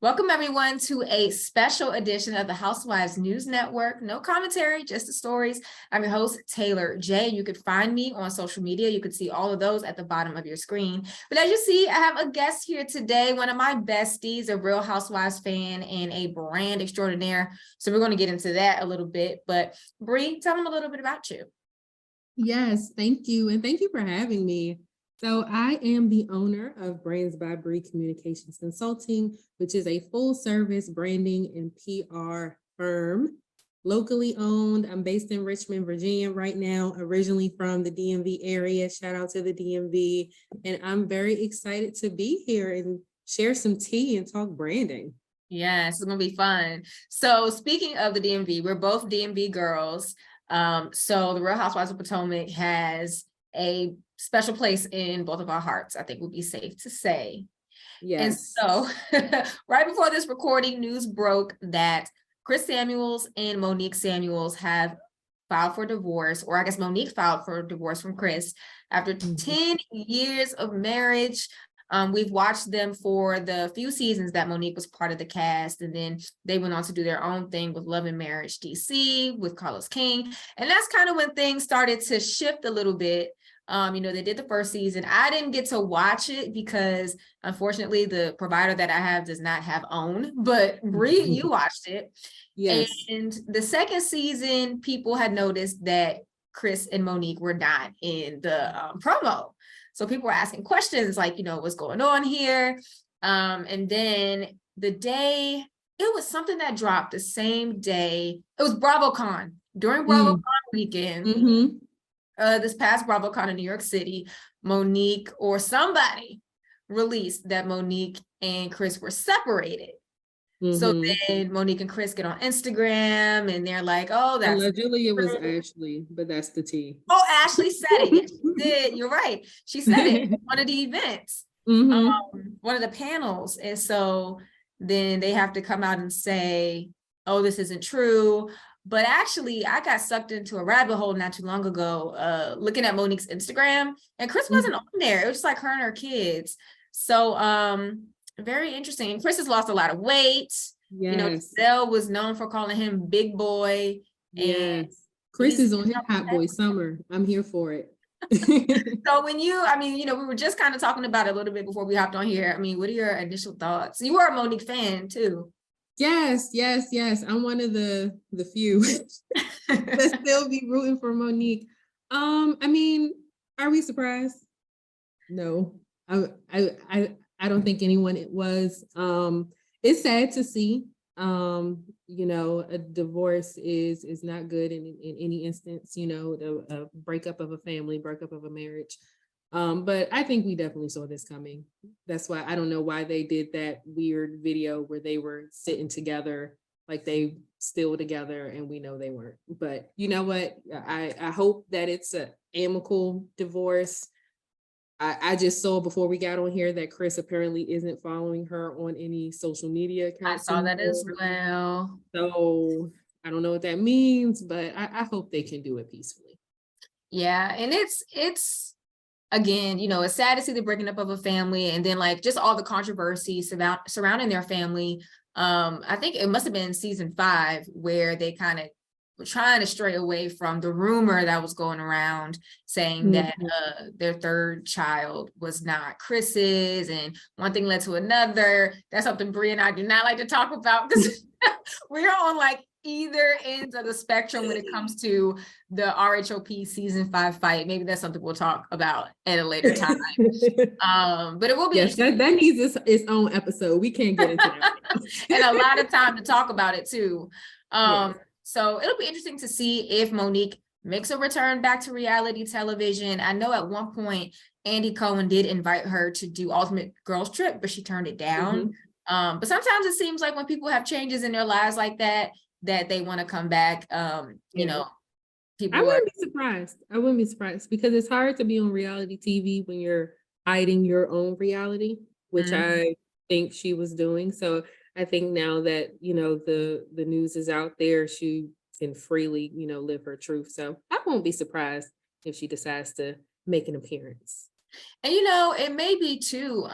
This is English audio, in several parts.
Welcome everyone to a special edition of the Housewives News Network. No commentary, just the stories. I'm your host, Taylor J. You could find me on social media. You could see all of those at the bottom of your screen. But as you see, I have a guest here today, one of my besties, a Real Housewives fan and a brand extraordinaire. So we're going to get into that a little bit. But Bry, tell them a little bit about you. Yes, thank you. And thank you for having me. So I am the owner of Brands by Bry Communications Consulting, which is a full service branding and PR firm, locally owned. I'm based in Richmond, Virginia right now, originally from the DMV area. Shout out to the DMV. And I'm very excited to be here and share some tea and talk branding. Yes, it's going to be fun. So speaking of the DMV, we're both DMV girls. So the Real Housewives of Potomac has a special place in both of our hearts, I think would be safe to say. Yes. And so right before this recording, news broke that Chris Samuels and Monique Samuels have filed for divorce, or I guess Monique filed for divorce from Chris after 10 years of marriage. We've watched them for the few seasons that Monique was part of the cast, and then they went on to do their own thing with Love and Marriage DC with Carlos King. And that's kind of when things started to shift a little bit. They did the first season. I didn't get to watch it because unfortunately the provider that I have does not have OWN, but Bry, you watched it. Yes. And the second season, people had noticed that Chris and Monique were not in the promo. So people were asking questions like, what's going on here? And then the day, it was something that dropped the same day. It was BravoCon. During BravoCon weekend, this past BravoCon in New York City, Monique or somebody released that Monique and Chris were separated. So then Monique and Chris get on Instagram and they're like, oh, that's allegedly it was Ashley, but that's the tea. Oh, Ashley said it. Yes, she did. You're right. She said it at one of the events, one of the panels. And so then they have to come out and say, oh, this isn't true. But actually, I got sucked into a rabbit hole not too long ago, looking at Monique's Instagram, and Chris wasn't on there. It was just like her and her kids. So very interesting. And Chris has lost a lot of weight. Yes. Giselle was known for calling him big boy. Yes. Chris is on his hot boy summer. I'm here for it. So when we were just kind of talking about it a little bit before we hopped on here. I mean, what are your initial thoughts? You were a Monique fan too. Yes. I'm one of the few that still be rooting for Monique. Are we surprised? No, I don't think anyone it was. It's sad to see. A divorce is not good in any instance. A breakup of a family, breakup of a marriage. But I think we definitely saw this coming. That's why I don't know why they did that weird video where they were sitting together, like they still together, and we know they weren't. But you know what? I hope that it's an amicable divorce. I just saw before we got on here that Chris apparently isn't following her on any social media accounts. I saw that as well. So I don't know what that means, but I hope they can do it peacefully. Yeah, and it's again, it's sad to see the breaking up of a family, and then like just all the controversy surrounding their family. I think it must have been season 5 where they kind of were trying to stray away from the rumor that was going around saying that their third child was not Chris's, and one thing led to another. That's something Bry and I do not like to talk about because we're on like either ends of the spectrum when it comes to the RHOP season 5 fight. Maybe that's something we'll talk about at a later time. But it will be that needs its own episode. We can't get into that. And a lot of time to talk about it too. So it'll be interesting to see if Monique makes a return back to reality television. I know at one point Andy Cohen did invite her to do Ultimate Girls Trip, but she turned it down. But sometimes it seems like when people have changes in their lives like that they want to come back. People I wouldn't be surprised because it's hard to be on reality TV when you're hiding your own reality, which I think she was doing. So I think now that, the news is out there, she can freely, live her truth. So I won't be surprised if she decides to make an appearance. And it may be too,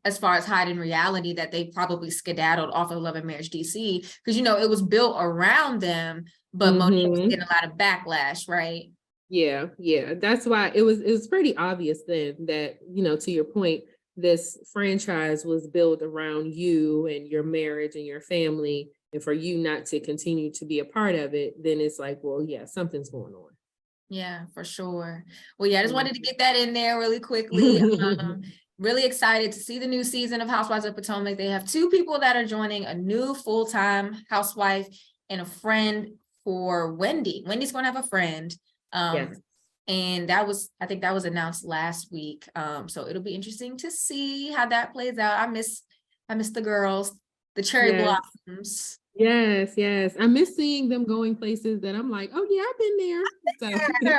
as far as hiding reality, that they probably skedaddled off of Love and Marriage DC, because it was built around them, but Monique was getting a lot of backlash, right? Yeah, yeah. That's why it was pretty obvious then that, to your point, this franchise was built around you and your marriage and your family. And for you not to continue to be a part of it, then it's like, well, yeah, something's going on. Yeah, for sure. Well, yeah, I just wanted to get that in there really quickly. Really excited to see the new season of Housewives of Potomac. They have 2 people that are joining, a new full-time housewife and a friend for Wendy. Wendy's going to have a friend. Yes. And I think that was announced last week. So it'll be interesting to see how that plays out. I miss the girls, the cherry blossoms. Yes, yes. I miss seeing them going places that I'm like, oh yeah, I've been there. So.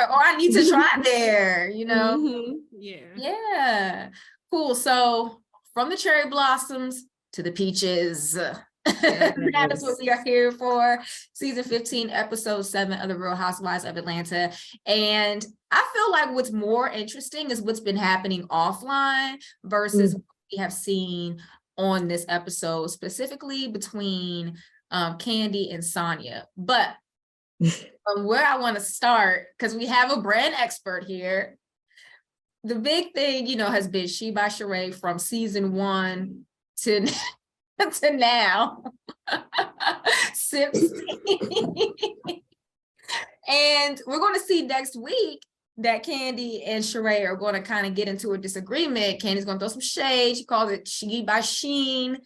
Or I need to try there, Yeah. Yeah. Cool. So from the cherry blossoms to the peaches. That is what we are here for. Season 15, episode 7 of the Real Housewives of Atlanta. And I feel like what's more interesting is what's been happening offline versus what we have seen on this episode, specifically between Kandi and Sonia. But from where I want to start, because we have a brand expert here, the big thing, has been She by Sheree from season 1 to now. And we're going to see next week that Kandi and Sheree are going to kind of get into a disagreement. Candy's going to throw some shade. She calls it She by Sheen.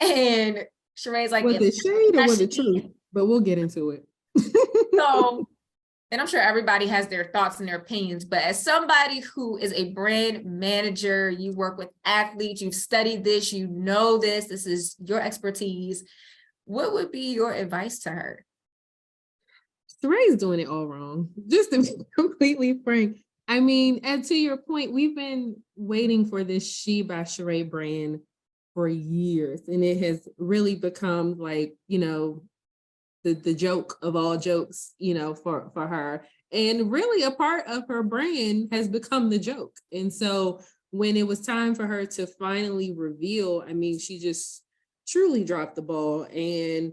And Sheree's like, was it shade or was it truth? But we'll get into it. So, and I'm sure everybody has their thoughts and their opinions, but as somebody who is a brand manager, you work with athletes, you've studied this, this is your expertise. What would be your advice to her? Sheree's doing it all wrong. Just to be completely frank. I mean, and to your point, we've been waiting for this She by Sheree brand for years, and it has really become like, the joke of all jokes, for her. And really a part of her brand has become the joke. And so when it was time for her to finally reveal, I mean, she just truly dropped the ball. And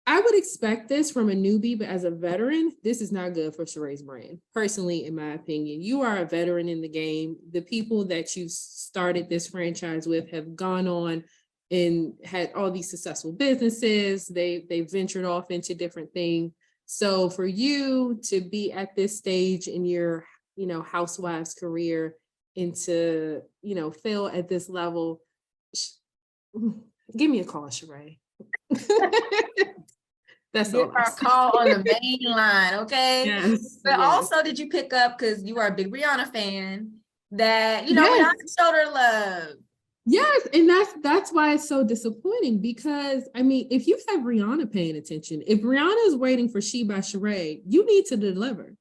I would expect this from a newbie, but as a veteran, this is not good for Sheree's brand. Personally, in my opinion, you are a veteran in the game. The people that you started this franchise with have gone on and had all these successful businesses. They ventured off into different things. So for you to be at this stage in your, housewives career and to, fail at this level, give me a call, Sheree. That's Give our call on the main line, okay? Yes. But also, did you pick up, because you are a big Bryonna fan, that Bryonna showed her love? Yes, and that's why it's so disappointing, because I mean, if you have Bryonna paying attention, if Bryonna is waiting for She by Sheree, you need to deliver.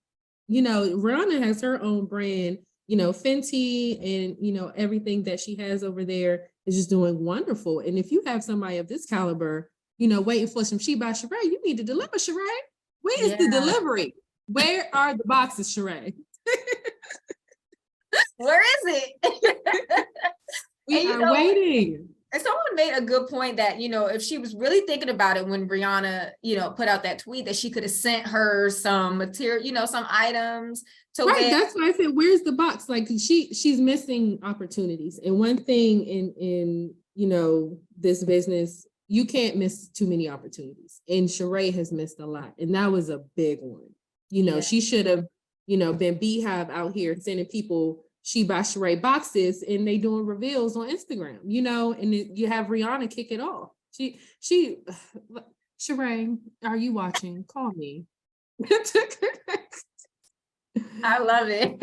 Bryonna has her own brand, Fenty, and everything that she has over there is just doing wonderful. And if you have somebody of this caliber, waiting for some She by Sheree, you need to deliver, Sheree. Where is the delivery? Where are the boxes, Sheree? Where is it? We are waiting. And someone made a good point that, if she was really thinking about it when Bryonna, put out that tweet, that she could have sent her some material, some items to wear. That's why I said, where's the box? Like she's missing opportunities. And one thing in this business, you can't miss too many opportunities. And Sheree has missed a lot. And that was a big one. She should have, been Beehive out here sending people She by Sheree boxes, and they doing reveals on Instagram, and you have Rihanna kick it off. Sheree, are you watching? Call me. I love it.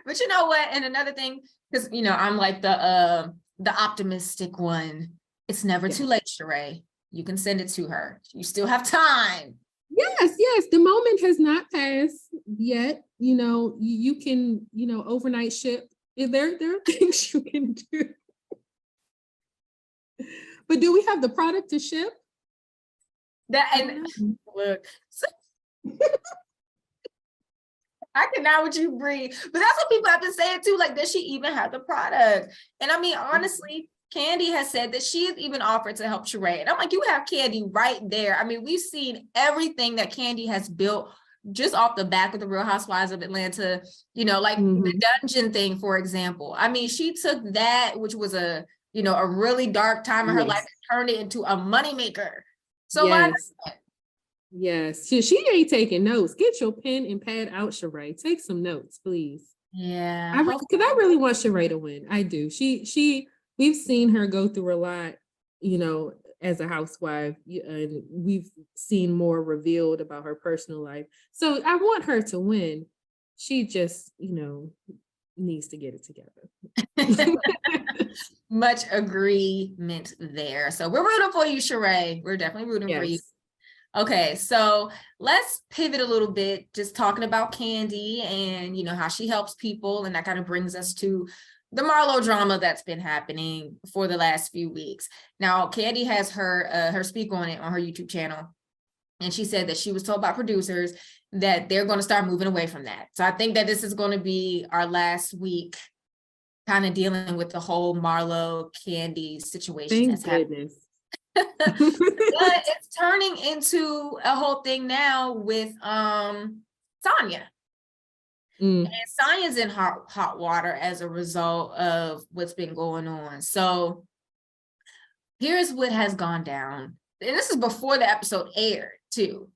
But you know what? And another thing, because I'm like the optimistic one. It's never too late, Sheree. You can send it to her. You still have time. Yes. The moment has not passed yet. You can, overnight ship. There are things you can do. But do we have the product to ship? Look. I cannot with you, Brie. But that's what people have to say it too. Like, does she even have the product? And I mean, honestly, Kandi has said that she has even offered to help Sheree. And I'm like, you have Kandi right there. I mean, we've seen everything that Kandi has built just off the back of the Real Housewives of Atlanta, you know, like the dungeon thing, for example. I mean, she took that, which was a really dark time in her life, and turned it into a moneymaker. So why not? Yes, she ain't taking notes. Get your pen and pad out, Sheree. Take some notes, please. Yeah, because I really want Sheree to win. I do. We've seen her go through a lot, as a housewife, and we've seen more revealed about her personal life. So I want her to win. She just, needs to get it together. Much agreement there. So we're rooting for you, Sheree. We're definitely rooting for you. Okay, so let's pivot a little bit, just talking about Kandi and how she helps people, and that kind of brings us to the Marlow drama that's been happening for the last few weeks. Now, Kandi has her speak on it on her YouTube channel, and she said that she was told by producers that they're going to start moving away from that. So I think that this is going to be our last week, kind of dealing with the whole Marlow Kandi situation that's happening. But it's turning into a whole thing now with Sonia. And Sonia's in hot water as a result of what's been going on. So here's what has gone down. And this is before the episode aired too.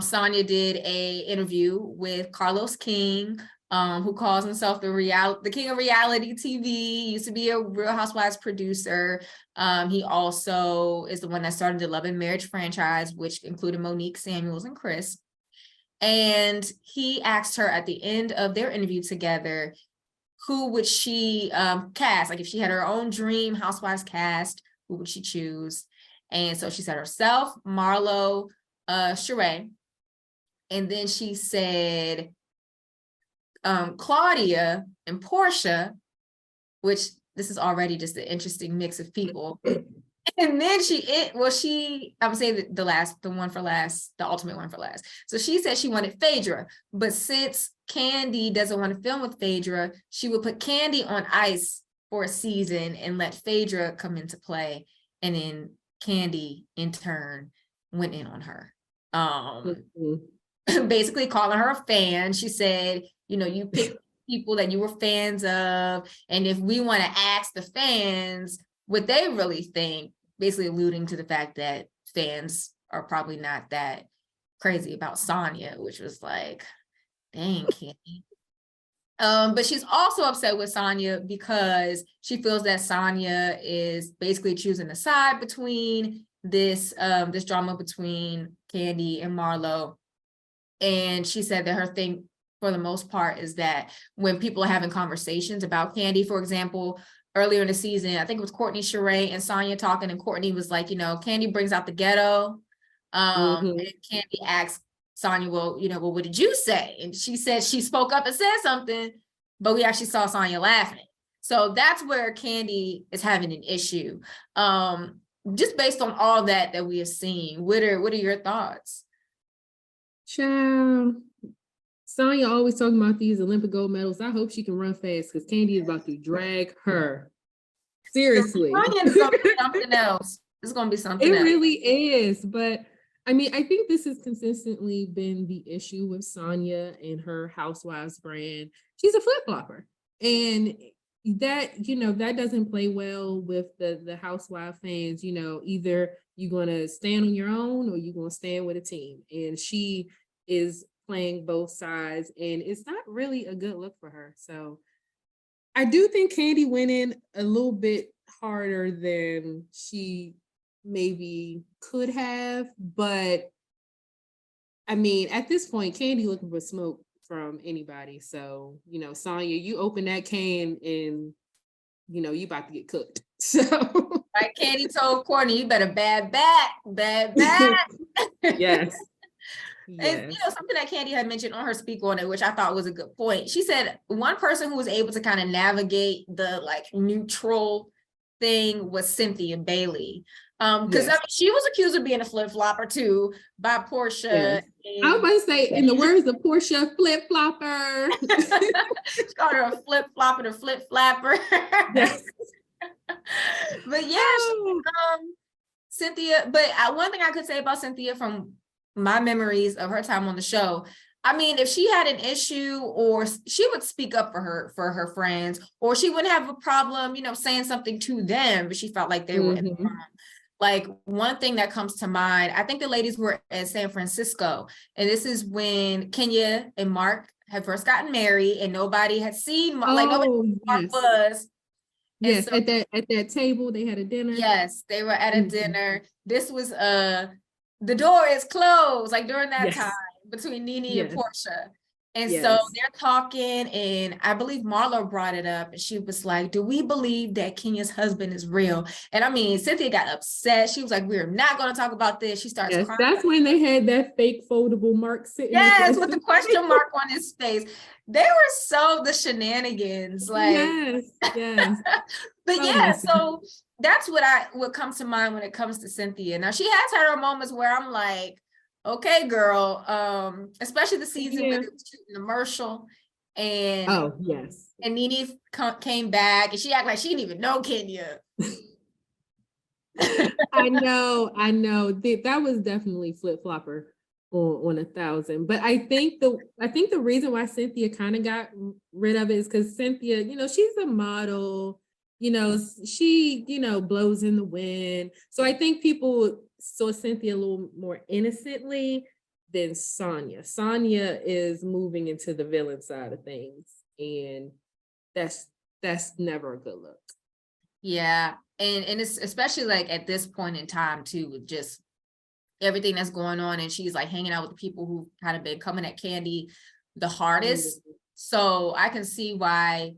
Sonia did a interview with Carlos King, who calls himself the king of reality TV. He used to be a Real Housewives producer. He also is the one that started the Love and Marriage franchise, which included Monique, Samuels, and Chris. And he asked her at the end of their interview together, who would she cast? Like, if she had her own dream Housewives cast, who would she choose? And so she said herself, Marlow, Sheree. And then she said Claudia and Portia, which this is already just an interesting mix of people. And then I would say the one for last, the ultimate one for last. So she said she wanted Phaedra, but since Kandi doesn't want to film with Phaedra, she would put Kandi on ice for a season and let Phaedra come into play. And then Kandi, in turn, went in on her. Basically calling her a fan. She said, you picked people that you were fans of, and if we want to ask the fans what they really think, basically alluding to the fact that fans are probably not that crazy about Sonia, which was like, dang, Kandi. But she's also upset with Sonia because she feels that Sonia is basically choosing a side between this drama between Kandi and Marlow. And she said that her thing, for the most part, is that when people are having conversations about Kandi, for example, earlier in the season, I think it was Courtney, Sheree, and Sonia talking, and Courtney was like, Kandi brings out the ghetto. And Kandi asked Sonia, well, what did you say? And she said she spoke up and said something, but we actually saw Sonia laughing. So that's where Kandi is having an issue. Just based on all that we have seen, what are your thoughts? Child, Sonia always talking about these Olympic gold medals. I hope she can run fast because Kandi is about to drag her. Seriously. It's going to be something else. It's going to be something else. It really is. But I mean, I think this has consistently been the issue with Sonia and her Housewives brand. She's a flip-flopper. And that, that doesn't play well with the Housewife fans. Either you're going to stand on your own or you're going to stand with a team. And she is playing both sides, and it's not really a good look for her. So I do think Kandi went in a little bit harder than she maybe could have, but I mean, at this point, Kandi looking for smoke from anybody. So, Sonia, you open that can and, you about to get cooked. So like Kandi told Courtney, you better bad back. Yes. And something that Kandi had mentioned on her speak on it, which I thought was a good point. She said one person who was able to kind of navigate the neutral thing was Cynthia Bailey. Because Yes. she was accused of being a flip-flopper too by Portia. Yes. I was about to say, in the words of Portia, flip flopper. She called her a flip-flopper, a flip-flapper. Yes. But yeah, Oh. Cynthia, but one thing I could say about Cynthia from my memories of her time on the show, I mean, if she had an issue, or she would speak up for her friends, or she wouldn't have a problem, saying something to them, but she felt like they were in the wrong. Like, one thing that comes to mind, I think the ladies were in San Francisco, and this is when Kenya and Mark had first gotten married, and nobody had seen like nobody knew who Mark was. Yes, so, at that table, they had a dinner. yes, they were at a dinner. This was the door is closed, like during that time between Nene and Portia. And so they're talking, and I believe Marlow brought it up, and she was like, do we believe that Kenya's husband is real? And I mean, Cynthia got upset. She was like, we're not going to talk about this. She starts crying. That's when they had that fake foldable Mark sitting. Yes, with the question mark on his face. They were so the shenanigans. Like, yes. But yeah, so that's what comes to mind when it comes to Cynthia. Now, she has had her moments where I'm like, okay, girl, especially the season where they was shooting the commercial, and and Nene came back, and she acted like she didn't even know Kenya. I know. That was definitely flip-flopper on 1,000. But I think the reason why Cynthia kind of got rid of it is because Cynthia, she's a model, she, blows in the wind. So I think people saw Cynthia a little more innocently than Sonia. Sonia is moving into the villain side of things, and that's never a good look. Yeah. And it's especially like at this point in time too, with just everything that's going on, and she's like hanging out with the people who kind of been coming at Candy the hardest. So I can see why,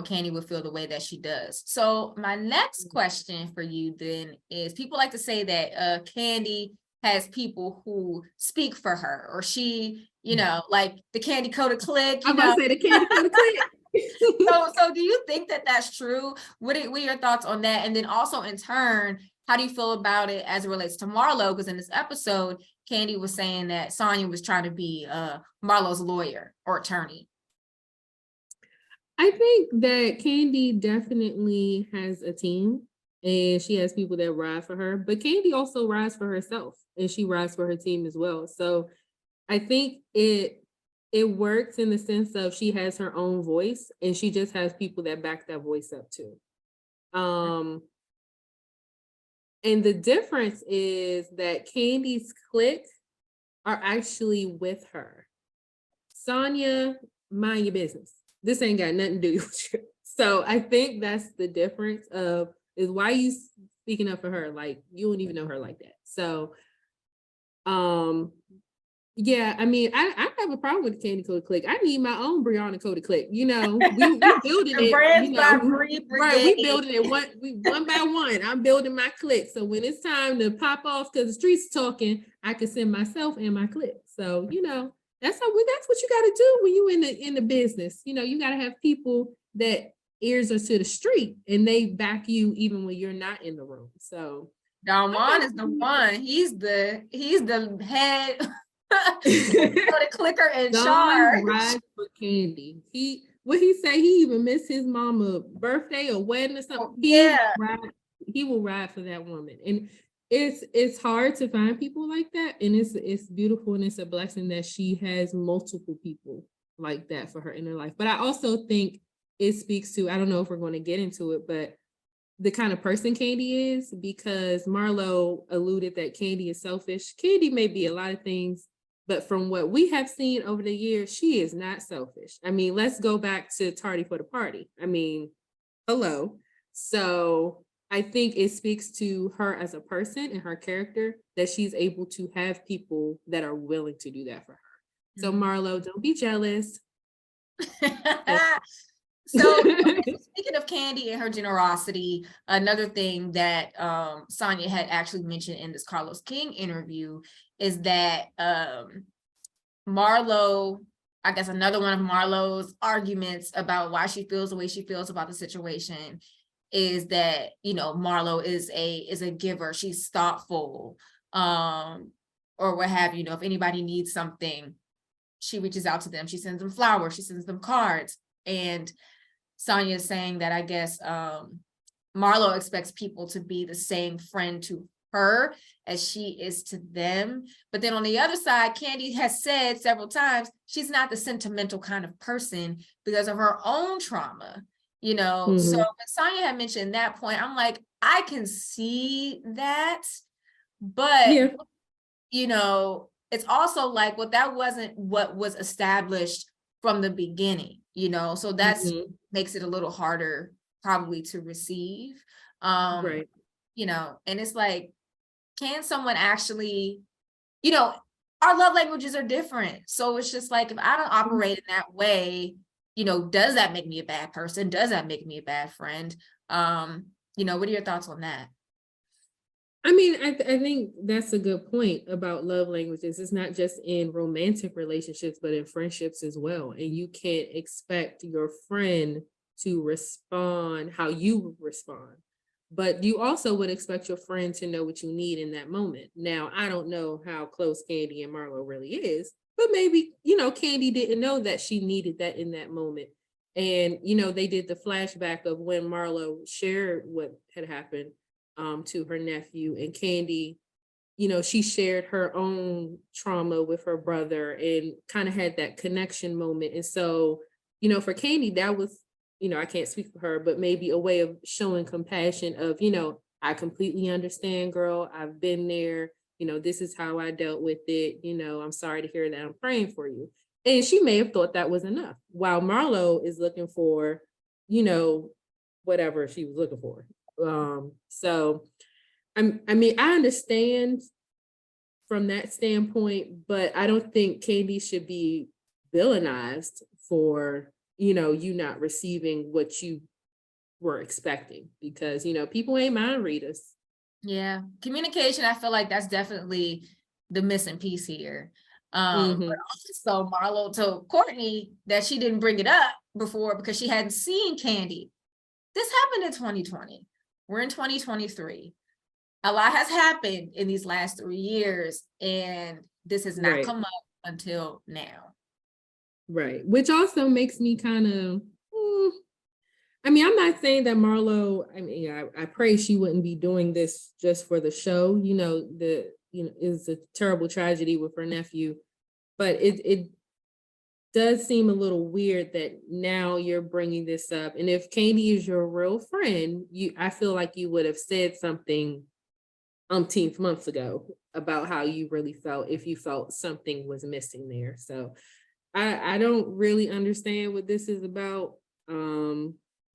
Candy would feel the way that she does. So my next question for you then is, people like to say that Candy has people who speak for her, or she, like the Candy Coated Clique. I'm about to say the Candy Coated Clique. So do you think that that's true? What are your thoughts on that? And then also in turn, how do you feel about it as it relates to Marlow? Because in this episode, Candy was saying that Sonia was trying to be Marlow's lawyer or attorney. I think that Candy definitely has a team, and she has people that ride for her, but Candy also rides for herself, and she rides for her team as well. So I think it works in the sense of she has her own voice, and she just has people that back that voice up too. And the difference is that Candy's clique are actually with her. Sonia, mind your business. This ain't got nothing to do with you. So I think that's the difference is why you speaking up for her. Like, you don't even know her like that. So, yeah, I mean, I have a problem with the Candy Coated Clique. I need my own Bryonna Coated Clique. We building it. Right? We building it one by one. I'm building my clique. So when it's time to pop off because the streets talking, I can send myself and my clique. So that's what you got to do when you in the business. You got to have people that ears are to the street, and they back you even when you're not in the room. So Don Juan is the one. He's the head. The clicker in charge. Rides for Candy. He say he even missed his mama birthday or wedding or something. He will ride for that woman. And it's hard to find people like that. And it's beautiful, and it's a blessing that she has multiple people like that for her in her life. But I also think it speaks to, I don't know if we're going to get into it, but the kind of person Candy is, because Marlow alluded that Candy is selfish. Candy may be a lot of things, but from what we have seen over the years, she is not selfish. I mean, let's go back to Tardy for the Party. I mean, hello. So I think it speaks to her as a person and her character that she's able to have people that are willing to do that for her. So Marlow, don't be jealous. So speaking of Candy and her generosity, another thing that Sonia had actually mentioned in this Carlos King interview is that Marlow, I guess another one of Marlow's arguments about why she feels the way she feels about the situation is that, you know, Marlow is a giver. She's thoughtful, or what have you. You know, if anybody needs something, she reaches out to them. She sends them flowers. She sends them cards. And Sonia is saying that I guess Marlow expects people to be the same friend to her as she is to them. But then on the other side, Kandi has said several times she's not the sentimental kind of person because of her own trauma, you know. Mhm. So when Sonia had mentioned that point, I'm like, I can see that, but Yeah. you know, it's also like, well, that wasn't what was established from the beginning, you know, so that's makes it a little harder probably to receive. Right. You know, and it's like, can someone actually, you know, our love languages are different. So it's just like, if I don't operate in that way, you know, does that make me a bad person? Does that make me a bad friend? You know, what are your thoughts on that? I mean, I think that's a good point about love languages. It's not just in romantic relationships, but in friendships as well. And you can't expect your friend to respond how you respond. But you also would expect your friend to know what you need in that moment. Now, I don't know how close Kandi and Marlow really is, but maybe, you know, Kandi didn't know that she needed that in that moment. And, you know, they did the flashback of when Marlow shared what had happened to her nephew, and Kandi, you know, she shared her own trauma with her brother and kind of had that connection moment. And so, you know, for Kandi, that was, you know, I can't speak for her, but maybe a way of showing compassion of, you know, I completely understand, girl. I've been there. You know, this is how I dealt with it. You know, I'm sorry to hear that. I'm praying for you. And she may have thought that was enough. While Marlow is looking for, you know, whatever she was looking for. So I mean, I understand from that standpoint, but I don't think Kandi should be villainized for, you know, you not receiving what you were expecting, because, you know, people ain't mind readers. Yeah, communication, I feel like that's definitely the missing piece here. Mhm. But also Marlow told Courtney that she didn't bring it up before because she hadn't seen Kandi. This happened in 2020. We're in 2023. A lot has happened in these last 3 years, and this has not Right, come up until now. right. Which also makes me kind of, I mean, I'm not saying that Marlow, I mean, I pray she wouldn't be doing this just for the show. You know, you know, it's a terrible tragedy with her nephew, but it does seem a little weird that now you're bringing this up. And if Kandi is your real friend, I feel like you would have said something umpteenth months ago about how you really felt if you felt something was missing there. So I don't really understand what this is about.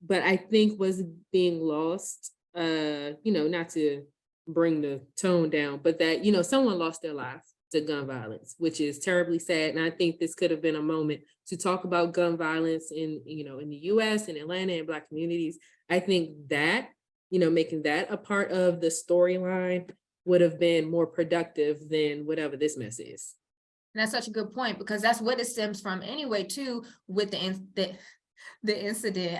But I think what's being lost, you know, not to bring the tone down, but that, you know, someone lost their life to gun violence, which is terribly sad. And I think this could have been a moment to talk about gun violence in, you know, in the US and Atlanta and Black communities. I think that, you know, making that a part of the storyline would have been more productive than whatever this mess is. And that's such a good point, because that's what it stems from anyway, too, with the incident.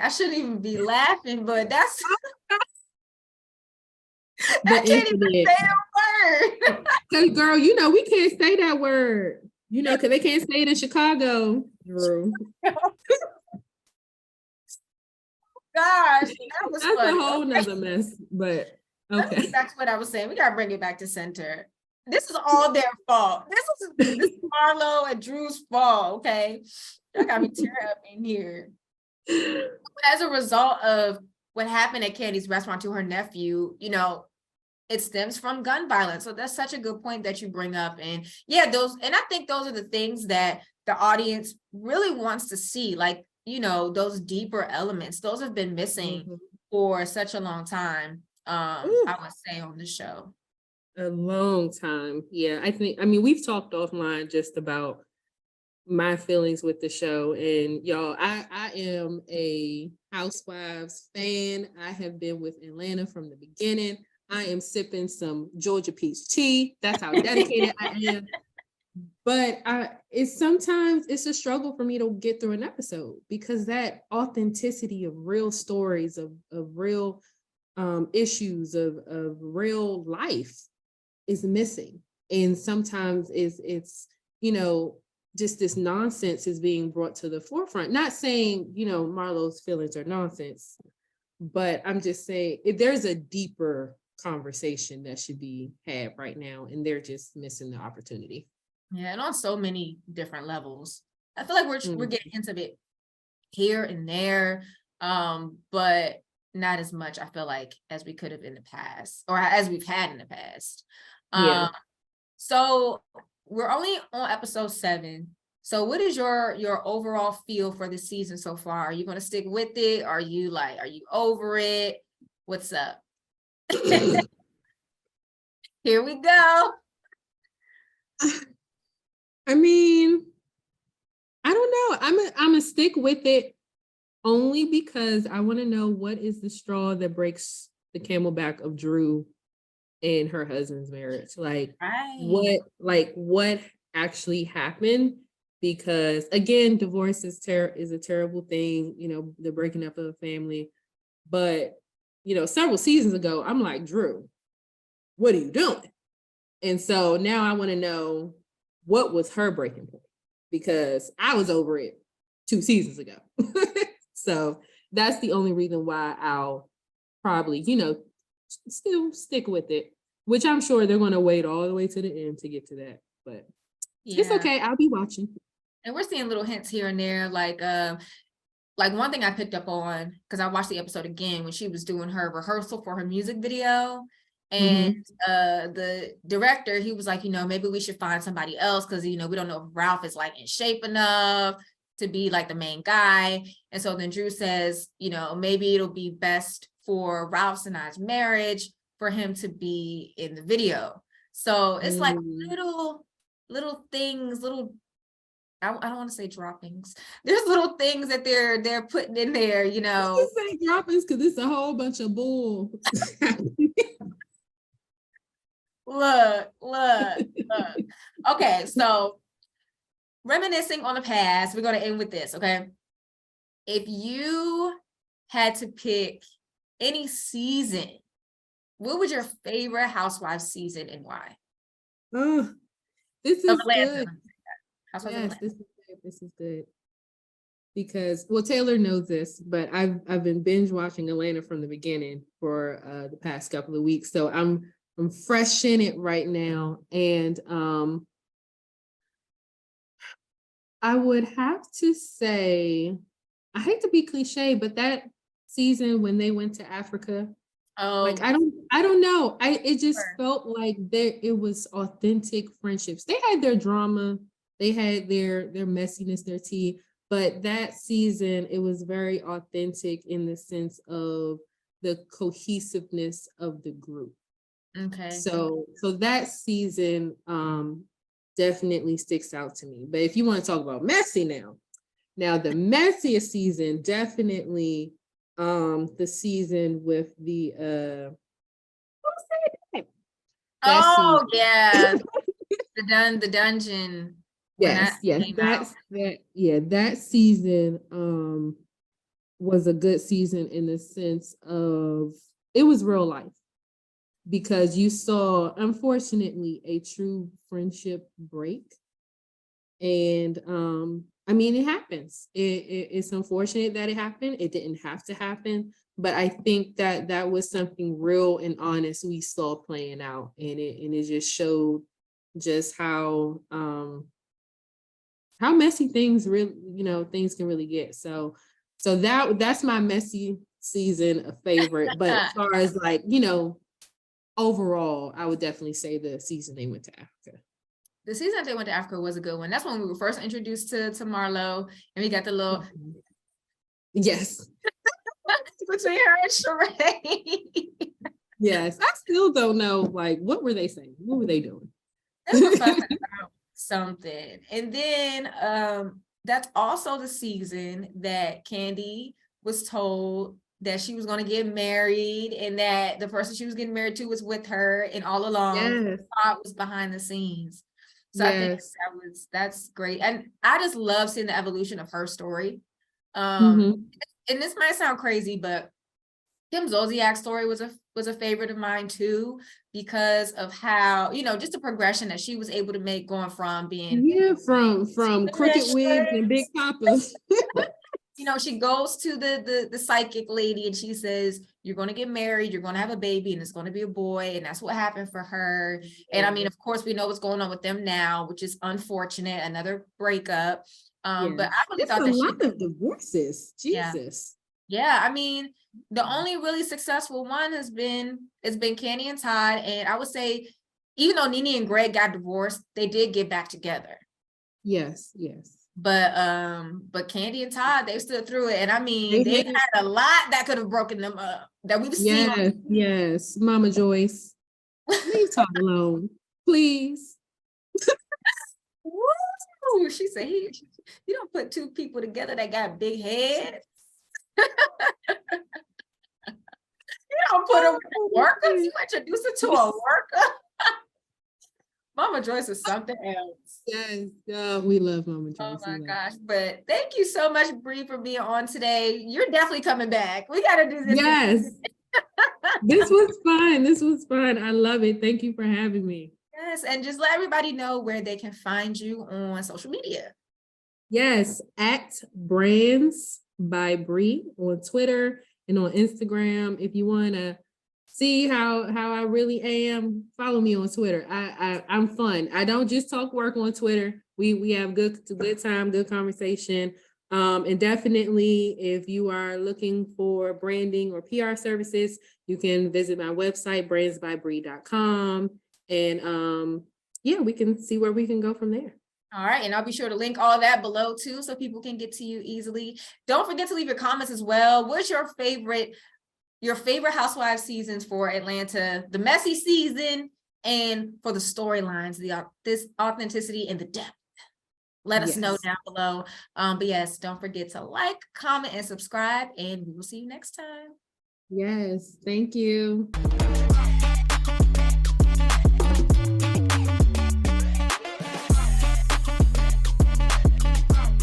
I shouldn't even be laughing, but that's The I can't even incident. say a word. Cause girl, you know, we can't say that word, you know, cause they can't say it in Chicago, Drew. Gosh, that was That's a funny. whole Okay. nother mess, but okay. That's what I was saying. We gotta bring it back to center. This is all their fault. This is Marlow and Drew's fault. Okay, that got me tearing up in here. As a result of what happened at Kandi's restaurant to her nephew, you know, it stems from gun violence. So that's such a good point that you bring up. And yeah, I think those are the things that the audience really wants to see. Like, you know, those deeper elements, those have been missing for such a long time. I would say on the show. A long time. Yeah, I mean, we've talked offline just about my feelings with the show, and y'all, I am a Housewives fan. I have been with Atlanta from the beginning. I am sipping some Georgia peach tea. That's how dedicated I am. But it's a struggle for me to get through an episode because that authenticity of real stories of real issues of real life is missing. And sometimes it's just this nonsense is being brought to the forefront. Not saying, Marlo's feelings are nonsense, but I'm just saying there's a deeper conversation that should be had right now, and they're just missing the opportunity. Yeah, and on so many different levels. I feel like we're getting hints of it here and there, but not as much, I feel like, as we could have in the past, or as we've had in the past. Yeah. So we're only on episode 7. So what is your overall feel for the season so far? Are you going to stick with it? Are you over it? What's up? Here we go. I mean, I don't know. I'm a stick with it only because I want to know what is the straw that breaks the camel back of Drew and her husband's marriage. Like, what actually happened? Because again, divorce is a terrible thing, the breaking up of a family. But, several seasons ago, I'm like, Drew, what are you doing? And so now I want to know what was her breaking point, because I was over it 2 seasons ago. So that's the only reason why I'll probably, still stick with it, which I'm sure they're going to wait all the way to the end to get to that. But it's okay. I'll be watching. And we're seeing little hints here and there, like one thing I picked up on, because I watched the episode again when she was doing her rehearsal for her music video. And the director, he was like, maybe we should find somebody else because, we don't know if Ralph is like in shape enough to be like the main guy. And so then Drew says, maybe it'll be best for Ralph's and I's marriage for him to be in the video. So it's like little things, I don't want to say droppings. There's little things that they're putting in there, You say droppings because it's a whole bunch of bull. Look. Okay, so reminiscing on the past, we're going to end with this, okay? If you had to pick any season, what was your favorite Housewives season and why? Oh, this is good. Yes, this is good. Because, well, Taylor knows this, but I've been binge watching Atlanta from the beginning for the past couple of weeks. So I'm fresh in it right now. And I would have to say, I hate to be cliche, but that season when they went to Africa, like I don't know. It just felt like it was authentic friendships. They had their drama, they had their messiness, their tea, but that season it was very authentic in the sense of the cohesiveness of the group. Okay. So that season definitely sticks out to me. But if you want to talk about messy now the messiest season, definitely the season with the yeah. the dungeon. Yes, that season was a good season in the sense of it was real life, because you saw, unfortunately, a true friendship break. And I mean, it happens. It's unfortunate that it happened. It didn't have to happen, but I think that was something real and honest we saw playing out, and it just showed just how messy things really, things can really get. So that's my messy season, a favorite. But as far as like, overall, I would definitely say the season they went to Africa. The season they went to Africa was a good one. That's when we were first introduced to Marlow, and we got the little yes between her and Sheree. Yes, I still don't know, like, what were they saying? What were they doing? They were fussing about something. And then that's also the season that Kandi was told that she was going to get married, and that the person she was getting married to was with her, and all along was behind the scenes. So I think Yes. that's great. And I just love seeing the evolution of her story. Mhm. And this might sound crazy, but Kim Zolciak's story was a favorite of mine too, because of how, just the progression that she was able to make going from being Yeah, from crooked wigs and big papas. she goes to the psychic lady and she says, you're going to get married, you're going to have a baby, and it's going to be a boy. And that's what happened for her. And I mean, of course, we know what's going on with them now, which is unfortunate, another breakup. But I really It's thought a that lot of divorces. yeah. Jesus. Yeah, I mean, the only really successful one has been Candy and Todd. And I would say, even though Nene and Greg got divorced, they did get back together. Yes, yes. But Candy and Todd, they stood through it. And I mean, They they've had a lot that could have broken them up that we've seen. Yes. Mama Joyce, leave Todd alone, please. Woo! She said, you don't put two people together that got big heads. You don't put them with workers. You introduce her to a worker. Mama Joyce is something else. Yes, we love Mama Joyce. Oh my gosh. But thank you so much, Bry, for being on today. You're definitely coming back. We got to do this. Yes. This was fun. This was fun. I love it. Thank you for having me. Yes. And just let everybody know where they can find you on social media. Yes, at Brands by Bry on Twitter and on Instagram. If you want to see how I really am, follow me on Twitter. I'm fun. I don't just talk work on Twitter. We have good time, good conversation. And definitely, if you are looking for branding or PR services, you can visit my website, brandsbybry.com. And we can see where we can go from there. All right. And I'll be sure to link all that below too, so people can get to you easily. Don't forget to leave your comments as well. What's your favorite Housewives seasons for Atlanta, the messy season, and for the storylines, this authenticity and the depth? Let us know down below. But yes, don't forget to like, comment, and subscribe, and we will see you next time. Yes, thank you.